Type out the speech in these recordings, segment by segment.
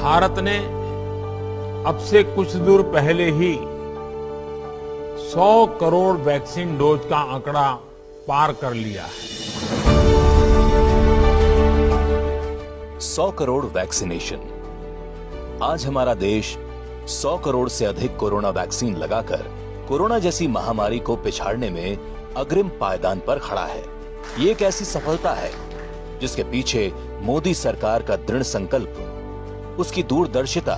भारत ने अब से कुछ दूर पहले ही 100 करोड़ वैक्सीन डोज का आंकड़ा पार कर लिया है। 100 करोड़ वैक्सीनेशन। आज हमारा देश 100 करोड़ से अधिक कोरोना वैक्सीन लगाकर कोरोना जैसी महामारी को पिछाड़ने में अग्रिम पायदान पर खड़ा है। ये एक ऐसी सफलता है जिसके पीछे मोदी सरकार का दृढ़ संकल्प, उसकी दूरदर्शिता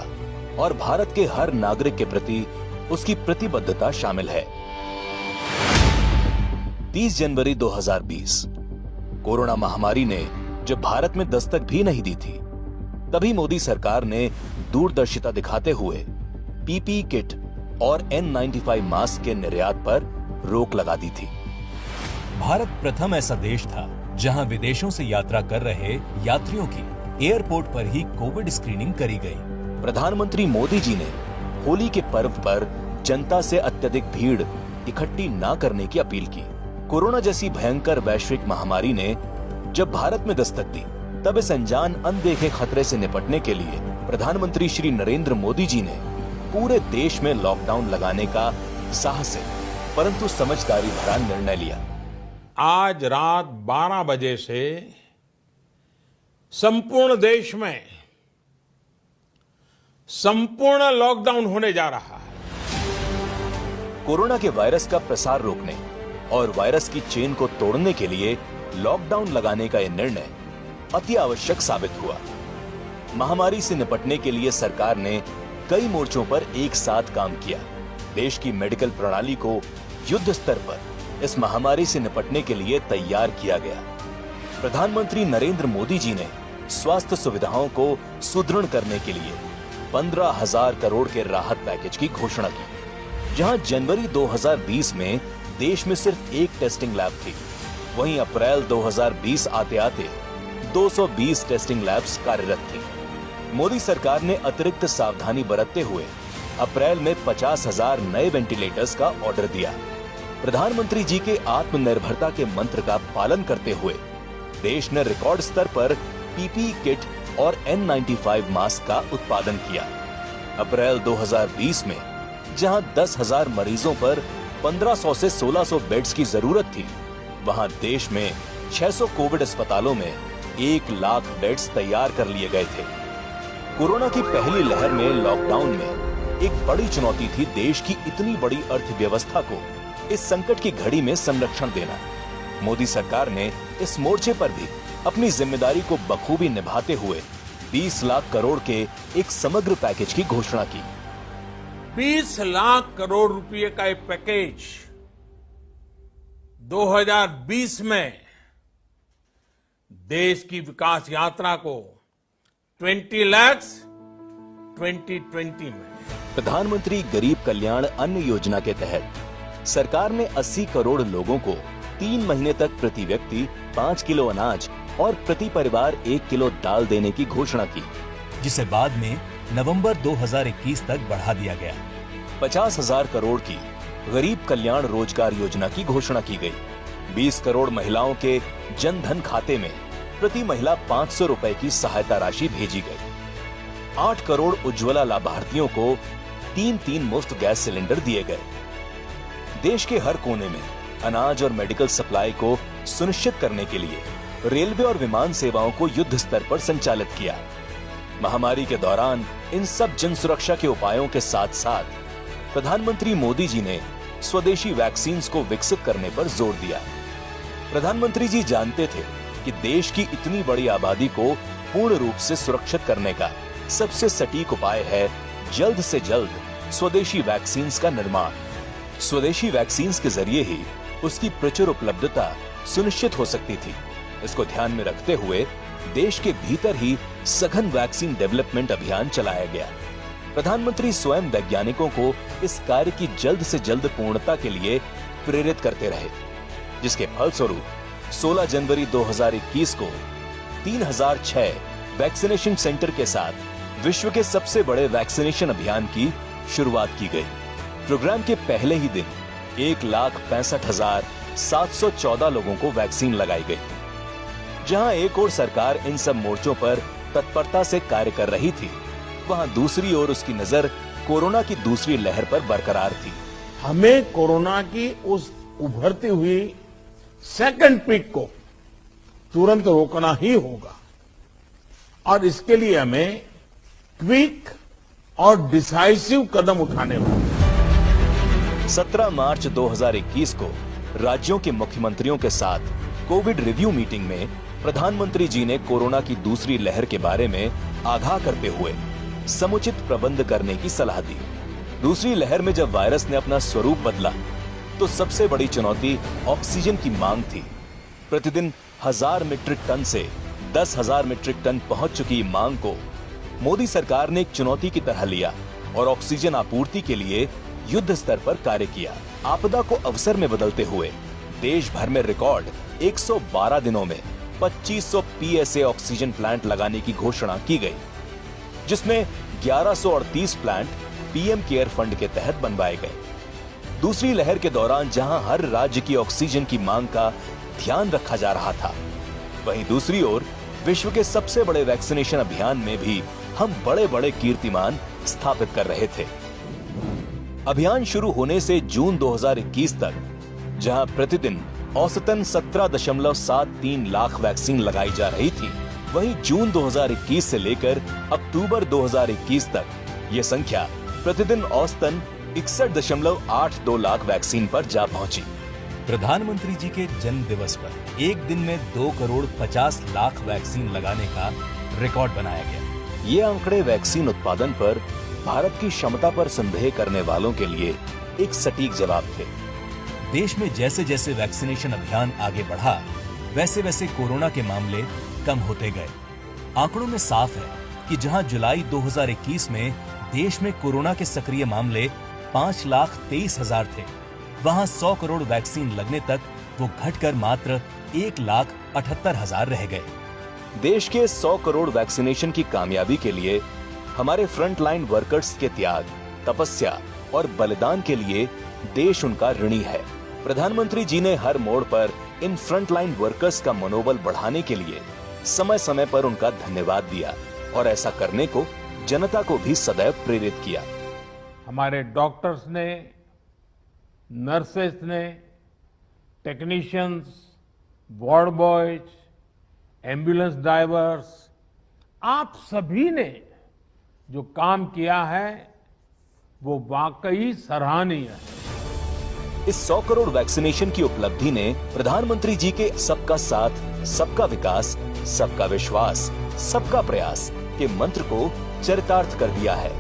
और भारत के हर नागरिक के प्रति उसकी प्रतिबद्धता शामिल है। 30 जनवरी 2020 कोरोना महामारी ने जब भारत में दस्तक भी नहीं दी थी, तभी मोदी सरकार ने दूरदर्शिता दिखाते हुए पीपीई किट और N95 मास्क के निर्यात पर रोक लगा दी थी। भारत प्रथम ऐसा देश था जहां विदेशों से यात्रा कर रहे यात्रियों की एयरपोर्ट पर ही कोविड स्क्रीनिंग करी गई। प्रधानमंत्री मोदी जी ने होली के पर्व पर जनता से अत्यधिक भीड़ इकट्ठी न करने की अपील की। कोरोना जैसी भयंकर वैश्विक महामारी ने जब भारत में दस्तक दी, तब इस अनजान अनदेखे खतरे से निपटने के लिए प्रधानमंत्री श्री नरेंद्र मोदी जी ने पूरे देश में लॉकडाउन लगाने का साहसिक परंतु समझदारी भरा निर्णय लिया। आज रात 12 बजे से संपूर्ण देश में संपूर्ण लॉकडाउन होने जा रहा है। कोरोना के वायरस का प्रसार रोकने और वायरस की चेन को तोड़ने के लिए लॉकडाउन लगाने का यह निर्णय अति आवश्यक साबित हुआ। महामारी से निपटने के लिए सरकार ने कई मोर्चों पर एक साथ काम किया। देश की मेडिकल प्रणाली को युद्ध स्तर पर इस महामारी से निपटने के लिए तैयार किया गया। प्रधानमंत्री नरेंद्र मोदी जी ने स्वास्थ्य सुविधाओं को सुदृढ़ करने के लिए 15,000 करोड़ के राहत पैकेज की घोषणा की। जहां जनवरी 2020 में देश में सिर्फ एक टेस्टिंग लैब थी, वहीं अप्रैल 2020 आते आते 220 टेस्टिंग लैब्स कार्यरत थी। मोदी सरकार ने अतिरिक्त सावधानी बरतते हुए अप्रैल में 50,000 नए वेंटिलेटर्स का ऑर्डर दिया। प्रधानमंत्री जी के आत्मनिर्भरता के मंत्र का पालन करते हुए देश ने रिकॉर्ड स्तर पर पीपीई किट और N95 मास्क का उत्पादन किया। अप्रैल 2020 में जहां 10,000 मरीजों पर 1500 से 1600 बेड्स की जरूरत थी, वहां देश में 600 कोविड अस्पतालों में 1 लाख बेड्स तैयार कर लिए गए थे। कोरोना की पहली लहर में लॉकडाउन में एक बड़ी चुनौती थी देश की इतनी बड़ी अर्थव्यवस्था को इस संकट की घड़ी में संरक्षण देना। मोदी सरकार ने इस मोर्चे पर भी अपनी जिम्मेदारी को बखूबी निभाते हुए 20 लाख करोड़ के एक समग्र पैकेज की घोषणा की। 20 लाख करोड़ रुपए का एक पैकेज 2020 में देश की विकास यात्रा को 20 लाख 2020 में। प्रधानमंत्री गरीब कल्याण अन्न योजना के तहत सरकार ने 80 करोड़ लोगों को 3 महीने तक प्रति व्यक्ति 5 किलो अनाज और प्रति परिवार 1 किलो दाल देने की घोषणा की, जिसे बाद में नवंबर 2021 तक बढ़ा दिया गया। 50,000 करोड़ की गरीब कल्याण रोजगार योजना की घोषणा की गई। 20 करोड़ महिलाओं के जन धन खाते में प्रति महिला 500 रुपए की सहायता राशि भेजी गई। 8 करोड़ उज्ज्वला लाभार्थियों को 3 मुफ्त गैस सिलेंडर दिए गए। देश के हर कोने में अनाज और मेडिकल सप्लाई को सुनिश्चित करने के लिए रेलवे और विमान सेवाओं को युद्ध स्तर पर संचालित किया। महामारी के दौरान इन सब जन सुरक्षा के उपायों के साथ साथ प्रधानमंत्री मोदी जी ने स्वदेशी वैक्सीन को विकसित करने पर जोर दिया। प्रधानमंत्री जी जानते थे कि देश की इतनी बड़ी आबादी को पूर्ण रूप से सुरक्षित करने का सबसे सटीक उपाय है जल्द से जल्द स्वदेशी वैक्सीन का निर्माण। स्वदेशी वैक्सीन के जरिए ही उसकी प्रचुर उपलब्धता सुनिश्चित हो सकती थी। इसको ध्यान में रखते हुए देश के भीतर ही सघन वैक्सीन डेवलपमेंट अभियान चलाया गया। प्रधानमंत्री स्वयं वैज्ञानिकों को इस कार्य की जल्द से जल्द पूर्णता के लिए प्रेरित करते रहे, जिसके फलस्वरूप 16 जनवरी 2021 को 3006 वैक्सीनेशन सेंटर के साथ विश्व के सबसे बड़े वैक्सीनेशन अभियान की शुरुआत की गई। प्रोग्राम के पहले ही दिन 1,65,714 लोगों को वैक्सीन लगाई गई। जहां एक ओर सरकार इन सब मोर्चों पर तत्परता से कार्य कर रही थी, वहां दूसरी ओर उसकी नजर कोरोना की दूसरी लहर पर बरकरार थी। हमें कोरोना की उस उभरती हुई सेकंड पीक को तुरंत रोकना ही होगा और इसके लिए हमें क्विक और डिसाइसिव कदम उठाने होंगे। 17 मार्च 2021 को राज्यों के मुख्यमंत्रियों के साथ कोविड रिव्यू मीटिंग में प्रधानमंत्री जी ने कोरोना की दूसरी लहर के बारे में आगाह करते हुए समुचित प्रबंध करने की सलाह दी। दूसरी लहर में जब वायरस ने अपना स्वरूप बदला तो सबसे बड़ी चुनौती ऑक्सीजन की मांग थी। प्रतिदिन 1000 मीट्रिक टन से 10,000 मीट्रिक टन पहुंच चुकी मांग को मोदी सरकार ने एक चुनौती की तरह लिया और ऑक्सीजन आपूर्ति के लिए युद्ध स्तर पर कार्य किया। आपदा को अवसर में बदलते हुए देश भर में रिकॉर्ड 112 दिनों में 2500 PSA ऑक्सीजन प्लांट लगाने की घोषणा की गई, जिसमें 1138 प्लांट पीएम केयर फंड के तहत बनवाए गए। दूसरी लहर के दौरान जहां हर राज्य की ऑक्सीजन की मांग का ध्यान रखा जा रहा था, वहीं दूसरी ओर विश्व के सबसे बड़े वैक्सीनेशन अभियान में भी हम बड़े बड़े कीर्तिमान स्थापित कर रहे थे। अभियान शुरू होने से जून 2021 तक जहां प्रतिदिन औसतन 17.73 लाख वैक्सीन लगाई जा रही थी, वहीं जून 2021 से लेकर अक्टूबर 2021 तक ये संख्या प्रतिदिन औसतन 61.82 लाख वैक्सीन पर जा पहुंची। प्रधानमंत्री जी के जन्म दिवस पर एक दिन में 2 करोड़ 50 लाख वैक्सीन लगाने का रिकॉर्ड बनाया गया। ये आंकड़े वैक्सीन उत्पादन पर भारत की क्षमता पर संदेह करने वालों के लिए एक सटीक जवाब थे। देश में जैसे जैसे वैक्सीनेशन अभियान आगे बढ़ा, वैसे वैसे कोरोना के मामले कम होते गए। आंकड़ों में साफ है कि जहां जुलाई 2021 में देश में कोरोना के सक्रिय मामले 5,23,000 थे, वहां 100 करोड़ वैक्सीन लगने तक वो घटकर मात्र 1,78,000 रह गए। देश के 100 करोड़ वैक्सीनेशन की कामयाबी के लिए हमारे फ्रंटलाइन वर्कर्स के त्याग, तपस्या और बलिदान के लिए देश उनका ऋणी है। प्रधानमंत्री जी ने हर मोड़ पर इन फ्रंटलाइन वर्कर्स का मनोबल बढ़ाने के लिए समय समय पर उनका धन्यवाद दिया और ऐसा करने को जनता को भी सदैव प्रेरित किया। हमारे डॉक्टर्स ने, नर्सेस ने, technicians, ward boys, ambulance drivers, आप सभी ने जो काम किया है वो वाकई सराहनीय है। इस 100 करोड़ वैक्सीनेशन की उपलब्धि ने प्रधानमंत्री जी के सबका साथ, सबका विकास, सबका विश्वास, सबका प्रयास के मंत्र को चरितार्थ कर दिया है।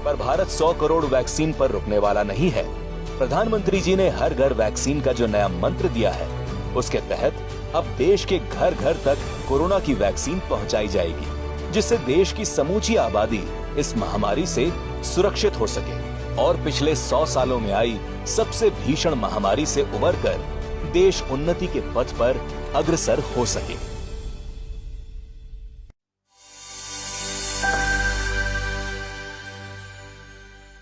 पर भारत 100 करोड़ वैक्सीन पर रुकने वाला नहीं है। प्रधानमंत्री जी ने हर घर वैक्सीन का जो नया मंत्र दिया है, उसके तहत अब देश के घर घर तक कोरोना की वैक्सीन पहुंचाई जाएगी, जिससे देश की समूची आबादी इस महामारी से सुरक्षित हो सके और पिछले 100 सालों में आई सबसे भीषण महामारी से उबरकर देश उन्नति के पथ पर अग्रसर हो सके।